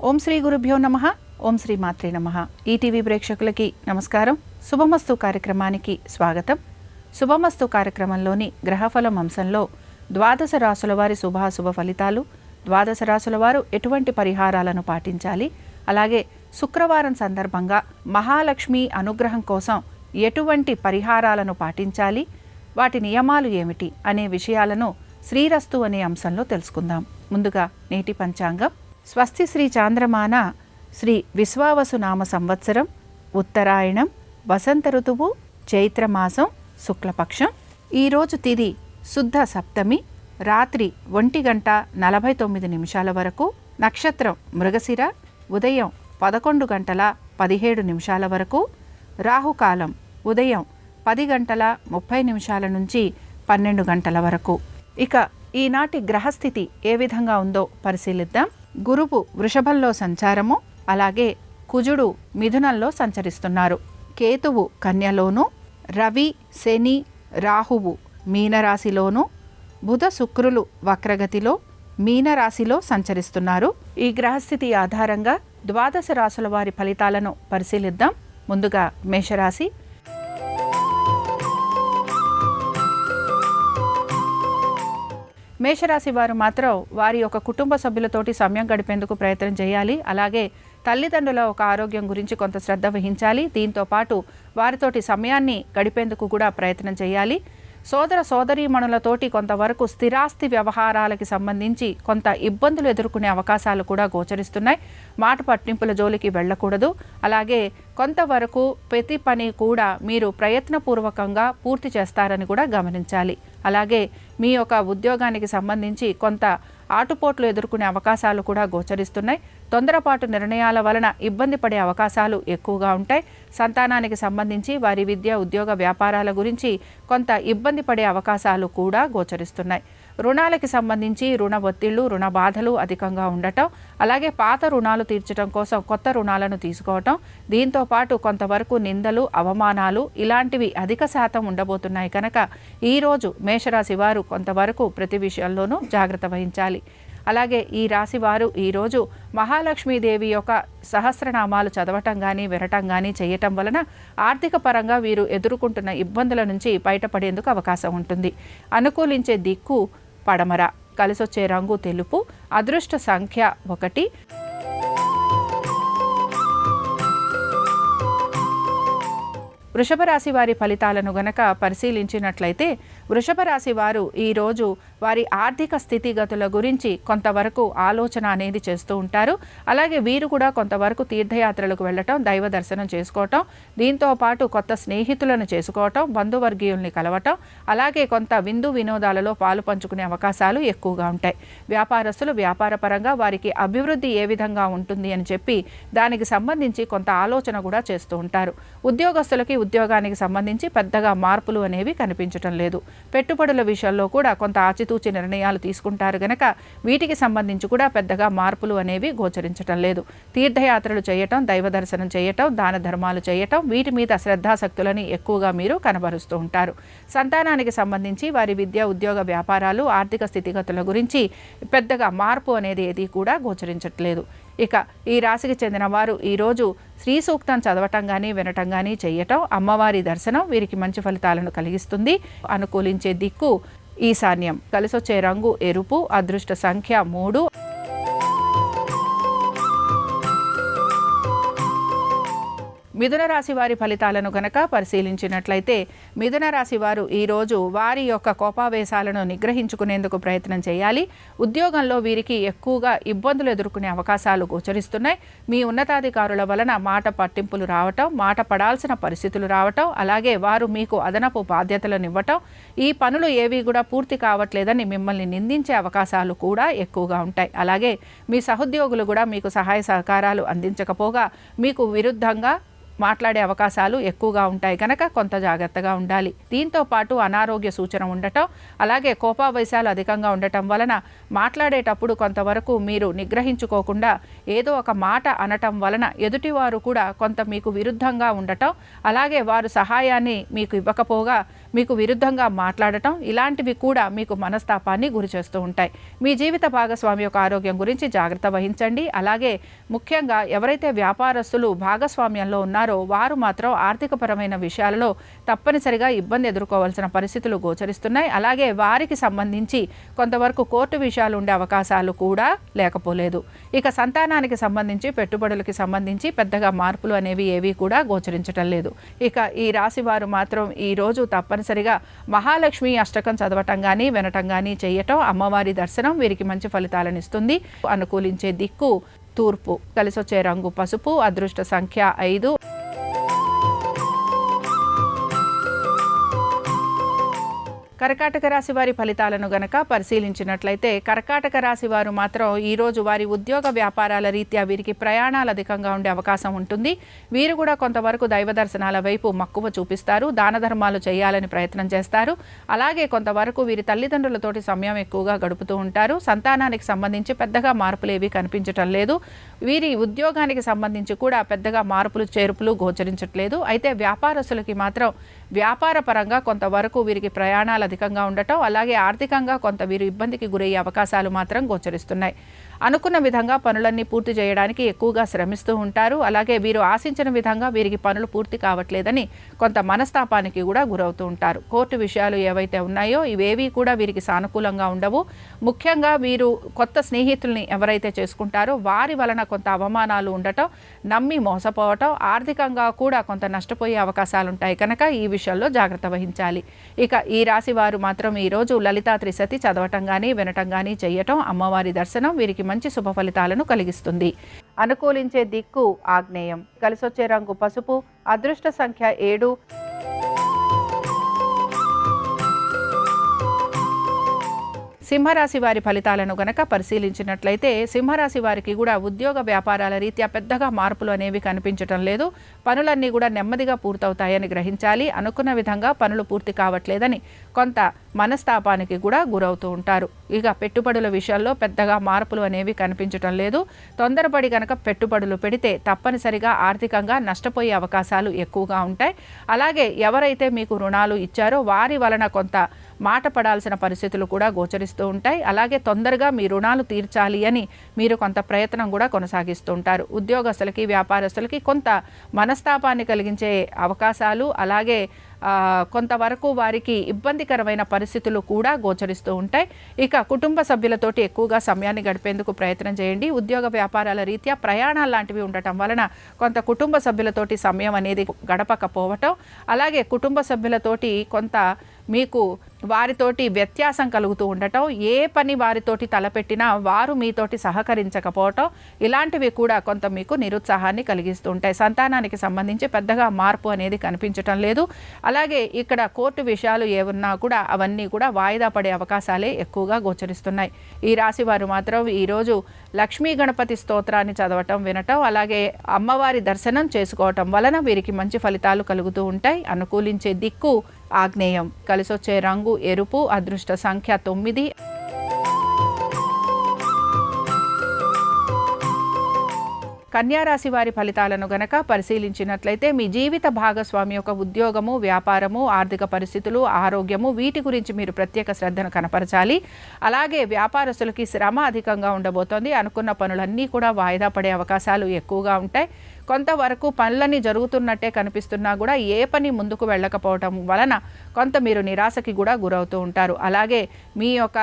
ఓం శ్రీ గురుభ్యో నమః. ఓం శ్రీ మాత్రే నమః. ఈటీవీ ప్రేక్షకులకి నమస్కారం. శుభమస్తు కార్యక్రమానికి స్వాగతం. శుభమస్తు కార్యక్రమంలోని గ్రహఫలం అంశంలో ద్వాదశ రాశుల వారి శుభాశుభ ఫలితాలు, ద్వాదశ రాశుల వారు ఎటువంటి పరిహారాలను పాటించాలి, అలాగే శుక్రవారం సందర్భంగా మహాలక్ష్మి అనుగ్రహం కోసం ఎటువంటి పరిహారాలను పాటించాలి, వాటి నియమాలు ఏమిటి అనే విషయాలను శ్రీరస్తు అనే అంశంలో తెలుసుకుందాం. ముందుగా నేటి పంచాంగం. స్వస్తి శ్రీ చాంద్రమాన శ్రీ విశ్వావసు నామ సంవత్సరం, ఉత్తరాయణం, వసంత ఋతువు, చైత్రమాసం, శుక్లపక్షం. ఈరోజు తిథి శుద్ధ సప్తమి, రాత్రి 1:49 వరకు. నక్షత్రం మృగశిర, ఉదయం 11:17 వరకు. రాహుకాలం ఉదయం 10:30 నుంచి 12 వరకు. ఇక ఈనాటి గ్రహస్థితి ఏ విధంగా ఉందో పరిశీలిద్దాం. గురువు వృషభంలో సంచారము, అలాగే కుజుడు మిథునంలో సంచరిస్తున్నారు. కేతువు కన్యలోను, రవి, శని, రాహువు మీనరాశిలోను, బుధ, శుక్రులు వక్రగతిలో మీనరాశిలో సంచరిస్తున్నారు. ఈ గ్రహస్థితి ఆధారంగా ద్వాదశ రాశుల వారి ఫలితాలను పరిశీలిద్దాం. ముందుగా మేషరాశి. మేషరాశి వారు మాత్రం వారి యొక్క కుటుంబ సభ్యులతోటి సమయం గడిపేందుకు ప్రయత్నం చేయాలి. అలాగే తల్లిదండ్రుల ఒక ఆరోగ్యం గురించి కొంత శ్రద్ధ వహించాలి. దీంతో పాటు వారితోటి సమయాన్ని గడిపేందుకు కూడా ప్రయత్నం చేయాలి. సోదర సోదరీమణులతోటి కొంతవరకు స్థిరాస్తి వ్యవహారాలకి సంబంధించి కొంత ఇబ్బందులు ఎదుర్కొనే అవకాశాలు కూడా గోచరిస్తున్నాయి. మాట పట్టింపుల జోలికి వెళ్ళకూడదు. అలాగే కొంతవరకు ప్రతి పని కూడా మీరు ప్రయత్నపూర్వకంగా పూర్తి చేస్తారని కూడా గమనించాలి. అలాగే మీ యొక్క ఉద్యోగానికి సంబంధించి కొంత ఆటుపోట్లు ఎదుర్కొనే అవకాశాలు కూడా గోచరిస్తున్నాయి. తొందరపాటు నిర్ణయాల వలన ఇబ్బంది పడే అవకాశాలు ఎక్కువగా ఉంటాయి. సంతానానికి సంబంధించి వారి విద్య, ఉద్యోగ, వ్యాపారాల గురించి కొంత ఇబ్బంది పడే అవకాశాలు కూడా గోచరిస్తున్నాయి. రుణాలకి సంబంధించి రుణ ఒత్తిళ్లు, రుణ బాధలు అధికంగా ఉండటం, అలాగే పాత రుణాలు తీర్చడం కోసం కొత్త రుణాలను తీసుకోవటం, దీంతో పాటు కొంతవరకు నిందలు, అవమానాలు ఇలాంటివి అధిక శాతం ఉండబోతున్నాయి. కనుక ఈరోజు మేషరాశి వారు కొంతవరకు ప్రతి విషయంలోనూ జాగ్రత్త వహించాలి. అలాగే ఈ రాశి వారు ఈరోజు మహాలక్ష్మీదేవి యొక్క సహస్రనామాలు చదవటం కానీ, వినటం కానీ చేయటం వలన ఆర్థిక పరంగా వీరు ఎదుర్కొంటున్న ఇబ్బందుల నుంచి బయటపడేందుకు అవకాశం ఉంటుంది. అనుకూలించే దిక్కు పడమర, కలిసొచ్చే రంగు తెలుపు, అదృష్ట సంఖ్య 1. వృషభ రాశి వారి ఫలితాలను గనక పరిశీలించినట్లయితే వృషభ రాశి వారు ఈరోజు వారి ఆర్థిక స్థితిగతుల గురించి కొంతవరకు ఆలోచన అనేది చేస్తూ ఉంటారు. అలాగే వీరు కూడా కొంతవరకు తీర్థయాత్రలకు వెళ్ళటం, దైవ దర్శనం చేసుకోవటం, దీంతో పాటు కొత్త స్నేహితులను చేసుకోవటం, బంధువర్గీయుల్ని కలవటం, అలాగే కొంత విందు వినోదాలలో పాలు పంచుకునే అవకాశాలు ఎక్కువగా ఉంటాయి. వ్యాపారస్తులు వ్యాపారపరంగా వారికి అభివృద్ధి ఏ విధంగా ఉంటుంది అని చెప్పి దానికి సంబంధించి కొంత ఆలోచన కూడా చేస్తూ ఉంటారు. ఉద్యోగస్తులకి ఉద్యోగానికి సంబంధించి పెద్దగా మార్పులు అనేవి కనిపించటం లేదు. పెట్టుబడుల విషయంలో కూడా కొంత ఆచితూచి నిర్ణయాలు తీసుకుంటారు గనక వీటికి సంబంధించి కూడా పెద్దగా మార్పులు అనేవి గోచరించటం లేదు. తీర్థయాత్రలు చేయటం, దైవ దర్శనం చేయటం, దాన ధర్మాలు చేయటం, వీటి మీద శ్రద్ధాశక్తులని ఎక్కువగా మీరు కనబరుస్తూ ఉంటారు. సంతానానికి సంబంధించి వారి విద్య, ఉద్యోగ, వ్యాపారాలు, ఆర్థిక స్థితిగతుల గురించి పెద్దగా మార్పు అనేది ఏది కూడా గోచరించట్లేదు. ఇక ఈ రాశికి చెందిన వారు ఈరోజు శ్రీ సూక్తం చదవటం కానీ, వినటం కానీ చేయటం, అమ్మవారి దర్శనం వీరికి మంచి ఫలితాలను కలిగిస్తుంది. అనుకూలించే దిక్కు ఈశాన్యం, కలిసొచ్చే రంగు ఎరుపు, అదృష్ట సంఖ్య 3. మిథున రాశి వారి ఫలితాలను గనక పరిశీలించినట్లయితే మిథున రాశి వారు ఈరోజు వారి యొక్క కోపావేశాలను నిగ్రహించుకునేందుకు ప్రయత్నం చేయాలి. ఉద్యోగంలో వీరికి ఎక్కువగా ఇబ్బందులు ఎదుర్కొనే అవకాశాలు గోచరిస్తున్నాయి. మీ ఉన్నతాధికారుల వలన మాట పట్టింపులు రావటం, మాట పడాల్సిన పరిస్థితులు రావటం, అలాగే వారు మీకు అదనపు బాధ్యతలను ఇవ్వటం, ఈ పనులు ఏవి కూడా పూర్తి కావట్లేదని మిమ్మల్ని నిందించే అవకాశాలు కూడా ఎక్కువగా ఉంటాయి. అలాగే మీ సహోద్యోగులు కూడా మీకు సహాయ సహకారాలు అందించకపోగా మీకు విరుద్ధంగా మాట్లాడే అవకాశాలు ఎక్కువగా ఉంటాయి కనుక కొంత జాగ్రత్తగా ఉండాలి. దీంతో పాటు అనారోగ్య సూచన ఉండటం, అలాగే కోపావేశాలు అధికంగా ఉండటం వలన మాట్లాడేటప్పుడు కొంతవరకు మీరు నిగ్రహించుకోకుండా ఏదో ఒక మాట అనటం వలన ఎదుటివారు కూడా కొంత మీకు విరుద్ధంగా ఉండటం, అలాగే వారు సహాయాన్ని మీకు ఇవ్వకపోగా మీకు విరుద్ధంగా మాట్లాడటం ఇలాంటివి కూడా మీకు మనస్తాపాన్ని గురి చేస్తూ ఉంటాయి. మీ జీవిత భాగస్వామి యొక్క ఆరోగ్యం గురించి జాగ్రత్త వహించండి. అలాగే ముఖ్యంగా ఎవరైతే వ్యాపారస్తులు భాగస్వామ్యంలో ఉన్నారో వారు మాత్రం ఆర్థికపరమైన విషయాలలో తప్పనిసరిగా ఇబ్బంది ఎదుర్కోవాల్సిన పరిస్థితులు గోచరిస్తున్నాయి. అలాగే వారికి సంబంధించి కొంతవరకు కోర్టు విషయాలు ఉండే అవకాశాలు కూడా లేకపోలేదు. ఇక సంతానానికి సంబంధించి పెట్టుబడులకి సంబంధించి పెద్దగా మార్పులు అనేవి ఏవి కూడా గోచరించటం లేదు. ఇక ఈ రాశి వారు మాత్రం ఈరోజు తప్పనిసరిగా మహాలక్ష్మి అష్టకం చదవటం కానీ వినటం కానీ చేయటం, అమ్మవారి దర్శనం వీరికి మంచి ఫలితాలను ఇస్తుంది. అనుకూలించే దిక్కు తూర్పు, కలిసొచ్చే రంగు పసుపు, అదృష్ట సంఖ్య 5. కర్కాటక రాశి వారి ఫలితాలను గనక పరిశీలించినట్లయితే కర్కాటక రాశి వారు మాత్రం ఈరోజు వారి ఉద్యోగ వ్యాపారాల రీత్యా వీరికి ప్రయాణాలు అధికంగా ఉండే అవకాశం ఉంటుంది. వీరు కూడా కొంతవరకు దైవ దర్శనాల వైపు మక్కువ చూపిస్తారు, దాన ధర్మాలు చేయాలని ప్రయత్నం చేస్తారు. అలాగే కొంతవరకు వీరి తల్లిదండ్రులతోటి సమయం ఎక్కువగా గడుపుతూ ఉంటారు. సంతానానికి సంబంధించి పెద్దగా మార్పులు ఏవి కనిపించటం లేదు. వీరి ఉద్యోగానికి సంబంధించి కూడా పెద్దగా మార్పులు చేర్పులు గోచరించట్లేదు. అయితే వ్యాపారస్తులకి మాత్రం వ్యాపార పరంగా కొంతవరకు వీరికి ప్రయాణాలు అధికంగా ఉండటం, అలాగే ఆర్థికంగా కొంత వీరు ఇబ్బందికి గురయ్యే అవకాశాలు మాత్రం గోచరిస్తున్నాయి. అనుకున్న విధంగా పనులన్నీ పూర్తి చేయడానికి ఎక్కువగా శ్రమిస్తూ ఉంటారు. అలాగే వీరు ఆశించిన విధంగా వీరికి పనులు పూర్తి కావట్లేదని కొంత మనస్తాపానికి కూడా గురవుతూ ఉంటారు. కోర్టు విషయాలు ఏవైతే ఉన్నాయో ఇవేవి కూడా వీరికి సానుకూలంగా ఉండవు. ముఖ్యంగా వీరు కొత్త స్నేహితుల్ని ఎవరైతే చేసుకుంటారో వారి వలన కొంత అవమానాలు ఉండటం, నమ్మి మోసపోవటం, ఆర్థికంగా కూడా కొంత నష్టపోయే అవకాశాలు ఉంటాయి. కనుక ఈ విషయంలో జాగ్రత్త వహించాలి. ఇక ఈ రాశి వారు మాత్రం ఈరోజు లలితా త్రిశతి చదవటం కానీ వినటం కానీ చేయటం, అమ్మవారి దర్శనం వీరికి మంచి శుభ ఫలితాలను కలిగిస్తుంది. అనుకూలించే దిక్కు ఆగ్నేయం, కలిసొచ్చే రంగు పసుపు, అదృష్ట సంఖ్య 7. సింహరాశి వారి ఫలితాలను గనక పరిశీలించినట్లయితే సింహరాశి వారికి కూడా ఉద్యోగ వ్యాపారాల రీత్యా పెద్దగా మార్పులు అనేవి కనిపించటం లేదు. పనులన్నీ కూడా నెమ్మదిగా పూర్తవుతాయని గ్రహించాలి. అనుకున్న విధంగా పనులు పూర్తి కావట్లేదని కొంత మనస్తాపానికి కూడా గురవుతూ ఉంటారు. ఇక పెట్టుబడుల విషయాల్లో పెద్దగా మార్పులు అనేవి కనిపించటం లేదు. తొందరపడి గనక పెట్టుబడులు పెడితే తప్పనిసరిగా ఆర్థికంగా నష్టపోయే అవకాశాలు ఎక్కువగా ఉంటాయి. అలాగే ఎవరైతే మీకు రుణాలు ఇచ్చారో వారి వలన కొంత మాట పడాల్సిన పరిస్థితులు కూడా గోచరిస్తూ ఉంటాయి. అలాగే తొందరగా మీ రుణాలు తీర్చాలి అని మీరు కొంత ప్రయత్నం కూడా కొనసాగిస్తూ ఉంటారు. ఉద్యోగస్తులకి వ్యాపారస్తులకి కొంత మనస్తాపాన్ని కలిగించే అవకాశాలు, అలాగే కొంతవరకు వారికి ఇబ్బందికరమైన పరిస్థితులు కూడా గోచరిస్తూ ఉంటాయి. ఇక కుటుంబ సభ్యులతోటి ఎక్కువగా సమయాన్ని గడిపేందుకు ప్రయత్నం చేయండి. ఉద్యోగ వ్యాపారాల రీత్యా ప్రయాణాలు లాంటివి ఉండటం వలన కొంత కుటుంబ సభ్యులతోటి సమయం అనేది గడపకపోవటం, అలాగే కుటుంబ సభ్యులతోటి కొంత మీకు వారితోటి వ్యత్యాసం కలుగుతూ ఉండటం, ఏ పని వారితోటి తలపెట్టినా వారు మీతోటి సహకరించకపోవటం, ఇలాంటివి కూడా కొంత మీకు నిరుత్సాహాన్ని కలిగిస్తూ ఉంటాయి. సంతానానికి సంబంధించి పెద్దగా మార్పు అనేది కనిపించటం లేదు. అలాగే ఇక్కడ కోర్టు విషయాలు ఏమున్నా కూడా అవన్నీ కూడా వాయిదా పడే అవకాశాలే ఎక్కువగా గోచరిస్తున్నాయి. ఈ రాశి వారు మాత్రం ఈరోజు లక్ష్మీ గణపతి స్తోత్రాన్ని చదవటం, వినటం, అలాగే అమ్మవారి దర్శనం చేసుకోవటం వలన వీరికి మంచి ఫలితాలు కలుగుతూ ఉంటాయి. అనుకూలించే దిక్కు ఆగ్నేయం, కలిసొచ్చే రంగు ఎరుపు, అదృష్ట సంఖ్య 9. కన్యారాశి వారి ఫలితాలను గనక పరిశీలించినట్లయితే మీ జీవిత భాగస్వామి యొక్క ఉద్యోగము, వ్యాపారము, ఆర్థిక పరిస్థితులు, ఆరోగ్యము వీటి గురించి మీరు ప్రత్యేక శ్రద్ధను కనపరచాలి. అలాగే వ్యాపారస్తులకి శ్రమ అధికంగా ఉండబోతోంది. అనుకున్న పనులన్నీ కూడా వాయిదా పడే అవకాశాలు ఎక్కువగా ఉంటాయి. కొంతవరకు పనులన్నీ జరుగుతున్నట్టే కనిపిస్తున్నా కూడా ఏ పని ముందుకు వెళ్ళకపోవటం వలన కొంత మీరు నిరాశకి కూడా గురవుతూ ఉంటారు. అలాగే మీ యొక్క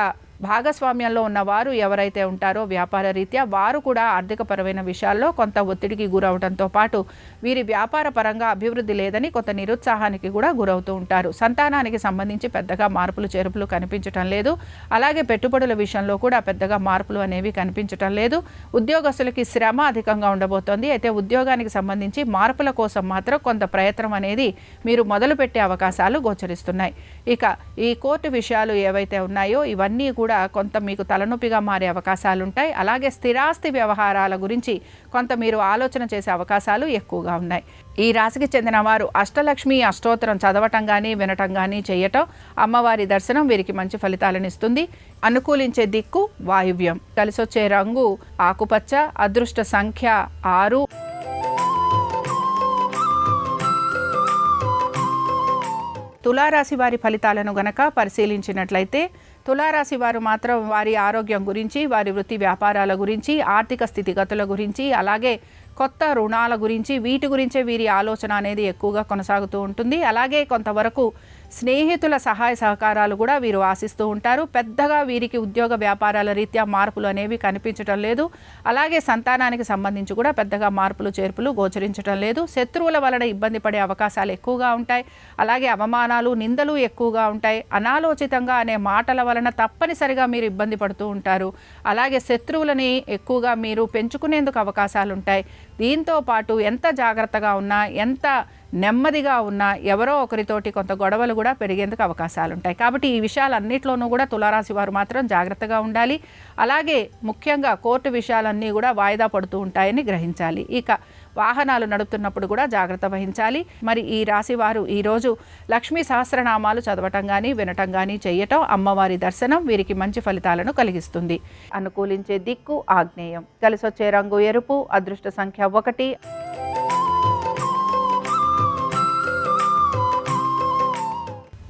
భాగస్వామ్యంలో ఉన్నవారు ఎవరైతే ఉంటారో వ్యాపార రీత్యా వారు కూడా ఆర్థికపరమైన విషయాల్లో కొంత ఒత్తిడికి గురవడంతో పాటు వీరి వ్యాపార పరంగా అభివృద్ధి లేదని కొంత నిరుత్సాహానికి కూడా గురవుతూ ఉంటారు. సంతానానికి సంబంధించి పెద్దగా మార్పులు చేర్పులు కనిపించటం లేదు. అలాగే పెట్టుబడుల విషయంలో కూడా పెద్దగా మార్పులు అనేవి కనిపించటం లేదు. ఉద్యోగస్తులకి శ్రమ అధికంగా ఉండబోతోంది. అయితే ఉద్యోగానికి సంబంధించి మార్పుల కోసం మాత్రం కొంత ప్రయత్నం అనేది మీరు మొదలుపెట్టే అవకాశాలు గోచరిస్తున్నాయి. ఇక ఈ కోర్టు విషయాలు ఏవైతే ఉన్నాయో ఇవన్నీ కూడా కొంత మీకు తలనొప్పిగా మారే అవకాశాలు ఉంటాయి. అలాగే స్థిరాస్తి వ్యవహారాల గురించి కొంత మీరు ఆలోచన చేసే అవకాశాలు ఎక్కువగా ఉన్నాయి. ఈ రాశికి చెందిన వారు అష్టలక్ష్మి అష్టోత్తరం చదవటం కానీ వినటం కానీ చేయటం, అమ్మవారి దర్శనం వీరికి మంచి ఫలితాలను ఇస్తుంది. అనుకూలించే దిక్కు వాయువ్యం, కలిసొచ్చే రంగు ఆకుపచ్చ, అదృష్ట సంఖ్య 6. తులారాశి వారి ఫలితాలను గనక పరిశీలించినట్లయితే తులారాశి వారు మాత్రం వారి ఆరోగ్యం గురించి, వారి వృత్తి వ్యాపారాల గురించి, ఆర్థిక స్థితిగతుల గురించి, అలాగే కొత్త రుణాల గురించి, వీటి గురించే వీరి ఆలోచన అనేది ఎక్కువగా కొనసాగుతూ ఉంటుంది. అలాగే కొంతవరకు స్నేహితుల సహాయ సహకారాలు కూడా వీరు ఆశిస్తూ ఉంటారు. పెద్దగా వీరికి ఉద్యోగ వ్యాపారాల రీత్యా మార్పులు అనేవి కనిపించటం లేదు. అలాగే సంతానానికి సంబంధించి కూడా పెద్దగా మార్పులు చేర్పులు గోచరించడం లేదు. శత్రువుల వలన ఇబ్బంది పడే అవకాశాలు ఎక్కువగా ఉంటాయి. అలాగే అవమానాలు, నిందలు ఎక్కువగా ఉంటాయి. అనాలోచితంగా అనే మాటల వలన తప్పనిసరిగా మీరు ఇబ్బంది పడుతూ ఉంటారు. అలాగే శత్రువులని ఎక్కువగా మీరు పెంచుకునేందుకు అవకాశాలు ఉంటాయి. దీంతో పాటు ఎంత జాగ్రత్తగా ఉన్నా, ఎంత నెమ్మదిగా ఉన్నా ఎవరో ఒకరితోటి కొంత గొడవలు కూడా పెరిగేందుకు అవకాశాలు ఉంటాయి. కాబట్టి ఈ విషయాలన్నింటిలోనూ కూడా తులారాశి వారు మాత్రం జాగ్రత్తగా ఉండాలి. అలాగే ముఖ్యంగా కోర్టు విషయాలన్నీ కూడా వాయిదా పడుతూ ఉంటాయని గ్రహించాలి. ఇక వాహనాలు నడుపుతున్నప్పుడు కూడా జాగ్రత్త వహించాలి. మరి ఈ రాశి వారు ఈరోజు లక్ష్మీ సహస్రనామాలు చదవటం కానీ, వినటం కానీ చేయటం, అమ్మవారి దర్శనం వీరికి మంచి ఫలితాలను కలిగిస్తుంది. అనుకూలించే దిక్కు ఆగ్నేయం. కలిసొచ్చే రంగు ఎరుపు. అదృష్ట సంఖ్య 1.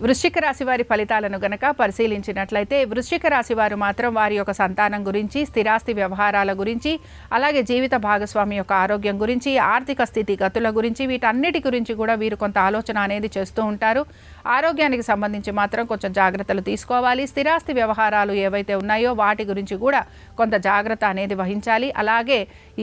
వృశ్చిక రాశి వారి ఫలితాలను గనక పరిశీలించినట్లయితే వృశ్చిక రాశి వారు మాత్రం వారి యొక్క సంతానం గురించి, స్థిరాస్తి వ్యవహారాల గురించి, అలాగే జీవిత భాగస్వామి యొక్క ఆరోగ్యం గురించి, ఆర్థిక స్థితి గతుల గురించి, వీటన్నిటి గురించి కూడా వీరు కొంత ఆలోచన అనేది చేస్తూ ఉంటారు. ఆరోగ్యానికి సంబంధించి మాత్రం కొంచెం జాగ్రత్తలు తీసుకోవాలి. స్థిరాస్తి వ్యవహారాలు ఏవైతే ఉన్నాయో వాటి గురించి కూడా కొంత జాగ్రత్త అనేది వహించాలి. అలాగే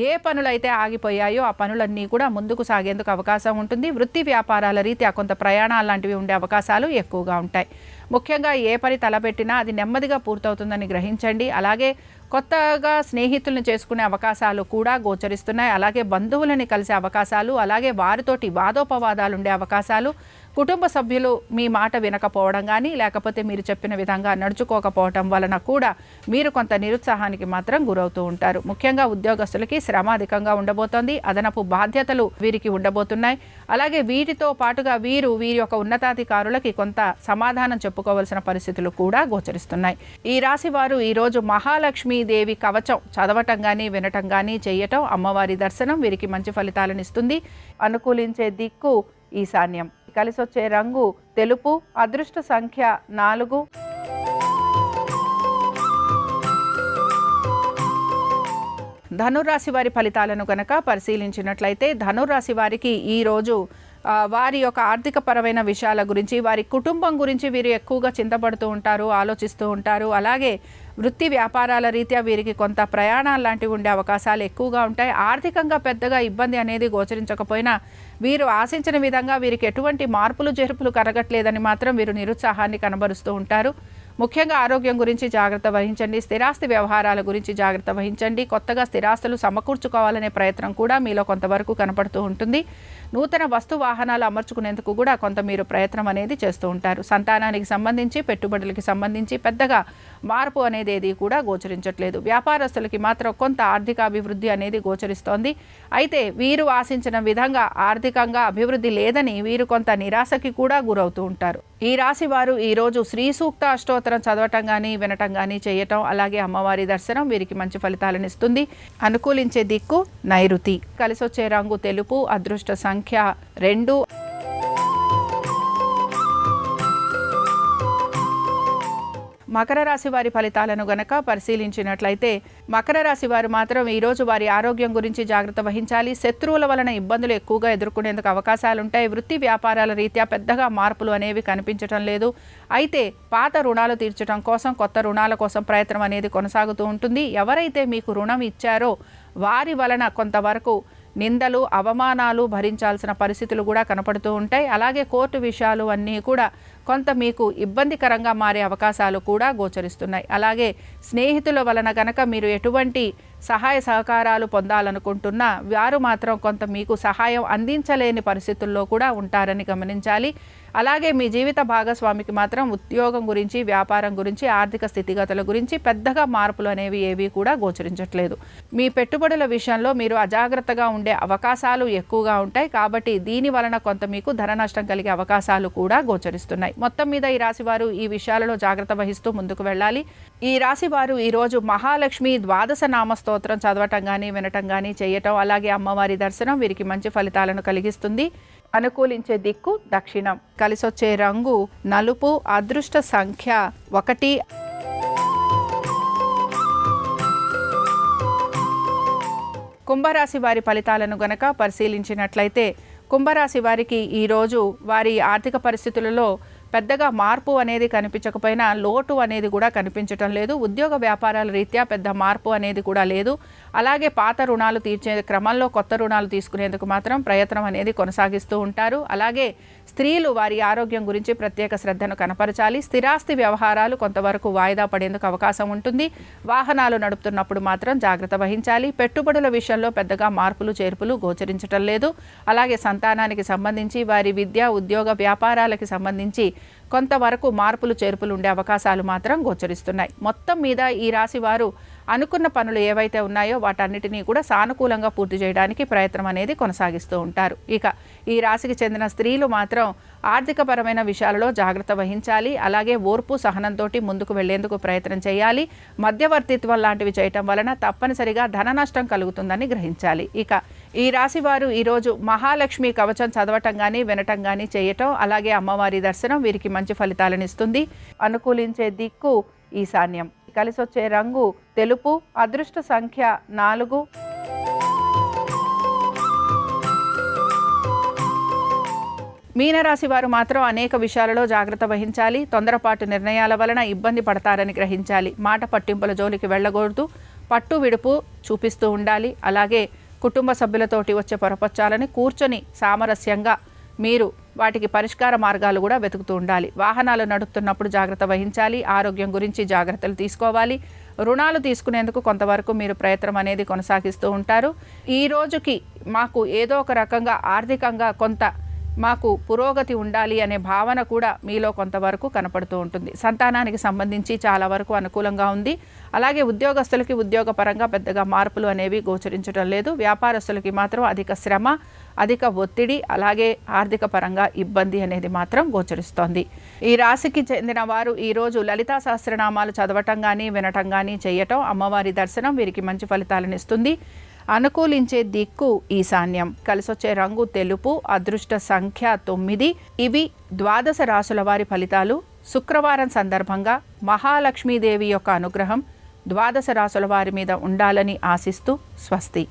ఏ పనులైతే ఆగిపోయాయో ఆ పనులన్నీ కూడా ముందుకు సాగేందుకు అవకాశం ఉంటుంది. వృత్తి వ్యాపారాల రీత్యా కొంత ప్రయాణాలు లాంటివి ఉండే అవకాశాలు ఎక్కువగా ఉంటాయి. ముఖ్యంగా ఏ పని తలపెట్టినా అది నెమ్మదిగా పూర్తవుతుందని గ్రహించండి. అలాగే కొత్తగా స్నేహితులను చేసుకునే అవకాశాలు కూడా గోచరిస్తున్నాయి. అలాగే బంధువులని కలిసే అవకాశాలు, అలాగే వారితోటి వాదోపవాదాలు ఉండే అవకాశాలు, కుటుంబ సభ్యులు మీ మాట వినకపోవడం కానీ, లేకపోతే మీరు చెప్పిన విధంగా నడుచుకోకపోవడం వలన కూడా మీరు కొంత నిరుత్సాహానికి మాత్రం గురవుతూ ఉంటారు. ముఖ్యంగా ఉద్యోగస్తులకి శ్రమ అధికంగా ఉండబోతోంది. అదనపు బాధ్యతలు వీరికి ఉండబోతున్నాయి. అలాగే వీటితో పాటుగా వీరి యొక్క ఉన్నతాధికారులకి కొంత సమాధానం చెప్పుకోవాల్సిన పరిస్థితులు కూడా గోచరిస్తున్నాయి. ఈ రాశి వారు ఈరోజు మహాలక్ష్మీదేవి కవచం చదవటం కానీ, వినటం కానీ చేయటం, అమ్మవారి దర్శనం వీరికి మంచి ఫలితాలను ఇస్తుంది. అనుకూలించే దిక్కు ఈశాన్యం. కలిసొచ్చే రంగు తెలుపు. అదృష్ట సంఖ్య 4. ధనురాశి వారి ఫలితాలను కనుక పరిశీలించినట్లయితే ధనురాశి వారికి ఈరోజు వారి యొక్క ఆర్థిక పరమైన విషయాల గురించి, వారి కుటుంబం గురించి వీరు ఎక్కువగా చింతపడుతూ ఉంటారు, ఆలోచిస్తూ ఉంటారు. అలాగే వృత్తి వ్యాపారాల రీత్యా వీరికి కొంత ప్రయాణాలు లాంటివి ఉండే అవకాశాలు ఎక్కువగా ఉంటాయి. ఆర్థికంగా పెద్దగా ఇబ్బంది అనేది గోచరించకపోయినా వీరు ఆశించిన విధంగా వీరికి ఎటువంటి మార్పులు చేర్పులు కరగట్లేదని మాత్రం వీరు నిరుత్సాహాన్ని కనబరుస్తూ ఉంటారు. ముఖ్యంగా ఆరోగ్యం గురించి జాగ్రత్త వహించండి. స్థిరాస్తి వ్యవహారాల గురించి జాగ్రత్త వహించండి. కొత్తగా స్థిరాస్తులు సమకూర్చుకోవాలనే ప్రయత్నం కూడా మీలో కొంతవరకు కనపడుతూ ఉంటుంది. నూతన వస్తు వాహనాలు అమర్చుకునేందుకు కూడా కొంత మీరు ప్రయత్నం అనేది చేస్తూ ఉంటారు. సంతానానికి సంబంధించి, పెట్టుబడులకి సంబంధించి పెద్దగా మార్పు అనేది ఏది కూడా గోచరించట్లేదు. వ్యాపారస్తులకి మాత్రం కొంత ఆర్థిక అభివృద్ధి అనేది గోచరిస్తోంది. అయితే వీరు ఆశించిన విధంగా ఆర్థికంగా అభివృద్ధి లేదని వీరు కొంత నిరాశకి కూడా గురవుతూ ఉంటారు. ఈ రాశి వారు ఈరోజు శ్రీ సూక్త అష్టోత్తరం చదవటం కానీ, వినటం కానీ చేయటం, అలాగే అమ్మవారి దర్శనం వీరికి మంచి ఫలితాలను ఇస్తుంది. అనుకూలించే దిక్కు నైరుతి. కలిసొచ్చే రంగు తెలుపు. అదృష్ట సంఖ్య 2. మకర రాశి వారి ఫలితాలను గనక పరిశీలించినట్లయితే మకర రాశి వారు మాత్రం ఈరోజు వారి ఆరోగ్యం గురించి జాగ్రత్త వహించాలి. శత్రువుల వలన ఇబ్బందులు ఎక్కువగా ఎదుర్కొనేందుకు అవకాశాలు ఉంటాయి. వృత్తి వ్యాపారాల రీత్యా పెద్దగా మార్పులు అనేవి కనిపించడం లేదు. అయితే పాత రుణాలు తీర్చడం కోసం, కొత్త రుణాల కోసం ప్రయత్నం అనేది కొనసాగుతూ ఉంటుంది. ఎవరైతే మీకు రుణం ఇచ్చారో వారి వలన కొంతవరకు నిందలు, అవమానాలు భరించాల్సిన పరిస్థితులు కూడా కనపడుతూ ఉంటాయి. అలాగే కోర్టు విషయాలు అన్నీ కూడా కొంత మీకు ఇబ్బందికరంగా మారే అవకాశాలు కూడా గోచరిస్తున్నాయి. అలాగే స్నేహితుల వలన కనుక మీరు ఎటువంటి సహాయ సహకారాలు పొందాలనుకుంటున్నా వారు మాత్రం కొంత మీకు సహాయం అందించలేని పరిస్థితుల్లో కూడా ఉంటారని గమనించాలి. అలాగే మీ జీవిత భాగస్వామికి మాత్రం ఉద్యోగం గురించి, వ్యాపారం గురించి, ఆర్థిక స్థితిగతుల గురించి పెద్దగా మార్పులు అనేవి ఏవి కూడా గోచరించట్లేదు. మీ పెట్టుబడుల విషయంలో మీరు అజాగ్రత్తగా ఉండే అవకాశాలు ఎక్కువగా ఉంటాయి. కాబట్టి దీని వలన కొంత మీకు ధన నష్టం కలిగే అవకాశాలు కూడా గోచరిస్తున్నాయి. మొత్తం మీద ఈ రాశి వారు ఈ విషయాలలో జాగ్రత్త వహిస్తూ ముందుకు వెళ్ళాలి. ఈ రాశి వారు ఈరోజు మహాలక్ష్మి ద్వాదశ నామ స్తోత్రం చదవటం కానీ, వినటం కానీ చేయటం, అలాగే అమ్మవారి దర్శనం వీరికి మంచి ఫలితాలను కలిగిస్తుంది. అనుకూలించే దిక్కు దక్షిణం. కలిసొచ్చే రంగు నలుపు. అదృష్ట సంఖ్య 1. కుంభరాశి వారి ఫలితాలను గనక పరిశీలించినట్లయితే కుంభరాశి వారికి ఈరోజు వారి ఆర్థిక పరిస్థితులలో పెద్దగా మార్పు అనేది కనిపించకపోయినా లోటు అనేది కూడా కనిపించటం లేదు. ఉద్యోగ వ్యాపారాల రీత్యా పెద్ద మార్పు అనేది కూడా లేదు. అలాగే పాత రుణాలు తీర్చే క్రమంలో కొత్త రుణాలు తీసుకునేందుకు మాత్రం ప్రయత్నం అనేది కొనసాగిస్తూ ఉంటారు. అలాగే స్త్రీలు వారి ఆరోగ్యం గురించి ప్రత్యేక శ్రద్ధను కనపరచాలి. స్థిరాస్తి వ్యవహారాలు కొంతవరకు వాయిదా పడేందుకు అవకాశం ఉంటుంది. వాహనాలు నడుపుతున్నప్పుడు మాత్రం జాగ్రత్త వహించాలి. పెట్టుబడుల విషయంలో పెద్దగా మార్పులు చేర్పులు గోచరించటం లేదు. అలాగే సంతానానికి సంబంధించి వారి విద్య ఉద్యోగ వ్యాపారాలకి సంబంధించి కొంతవరకు మార్పులు చేర్పులు ఉండే అవకాశాలు మాత్రం గోచరిస్తున్నాయి. మొత్తం మీద ఈ రాశి వారు అనుకున్న పనులు ఏవైతే ఉన్నాయో వాటన్నిటినీ కూడా సానుకూలంగా పూర్తి చేయడానికి ప్రయత్నం అనేది కొనసాగిస్తూ ఉంటారు. ఇక ఈ రాశికి చెందిన స్త్రీలు మాత్రం ఆర్థికపరమైన విషయాలలో జాగ్రత్త వహించాలి. అలాగే ఓర్పు సహనంతో ముందుకు వెళ్లేందుకు ప్రయత్నం చేయాలి. మధ్యవర్తిత్వం లాంటివి చేయటం వలన తప్పనిసరిగా ధన నష్టం కలుగుతుందని గ్రహించాలి. ఇక ఈ రాశి వారు ఈరోజు మహాలక్ష్మి కవచం చదవటం కానీ వినటం కానీ చేయటం, అలాగే అమ్మవారి దర్శనం వీరికి మంచి ఫలితాలను ఇస్తుంది. అనుకూలించే దిక్కు ఈశాన్యం. కలిసొచ్చే రంగు తెలుపు. అదృష్ట సంఖ్య 4. మీనరాశి వారు మాత్రం అనేక విషయాలలో జాగ్రత్త వహించాలి. తొందరపాటు నిర్ణయాల వలన ఇబ్బంది పడతారని గ్రహించాలి. మాట పట్టింపుల జోలికి వెళ్ళకూడదు. పట్టు విడుపు చూపిస్తూ ఉండాలి. అలాగే కుటుంబ సభ్యులతోటి వచ్చే పొరపచ్చాలని కూర్చొని సామరస్యంగా మీరు వాటికి పరిష్కార మార్గాలు కూడా వెతుకుతూ ఉండాలి. వాహనాలు నడుపుతున్నప్పుడు జాగ్రత్త వహించాలి. ఆరోగ్యం గురించి జాగ్రత్తలు తీసుకోవాలి. రుణాలు తీసుకునేందుకు కొంతవరకు మీరు ప్రయత్నం అనేది కొనసాగిస్తూ ఉంటారు. ఈ రోజుకి మాకు ఏదో ఒక రకంగా ఆర్థికంగా కొంత మాకు పురోగతి ఉండాలి అనే భావన కూడా మీలో కొంతవరకు కనపడుతూ ఉంటుంది. సంతానానికి సంబంధించి చాలా వరకు అనుకూలంగా ఉంది. అలాగే ఉద్యోగస్తులకి ఉద్యోగపరంగా పెద్దగా మార్పులు అనేవి గోచరించడం లేదు. వ్యాపారస్తులకి మాత్రం అధిక శ్రమ, అధిక ఒత్తిడి, అలాగే ఆర్థిక పరంగా ఇబ్బంది అనేది మాత్రం గోచరిస్తోంది. ఈ రాశికి చెందిన వారు ఈరోజు లలితా సహస్రనామాలు చదవటం కానీ వినటం కానీ చేయటం, అమ్మవారి దర్శనం వీరికి మంచి ఫలితాలను ఇస్తుంది. అనుకూలించే దిక్కు ఈశాన్యం. కలిసొచ్చే రంగు తెలుపు. అదృష్ట సంఖ్య 9. ఇవి ద్వాదశ రాశుల వారి ఫలితాలు. శుక్రవారం సందర్భంగా మహాలక్ష్మీదేవి యొక్క అనుగ్రహం ద్వాదశ రాశుల వారి మీద ఉండాలని ఆశిస్తూ స్వస్తి.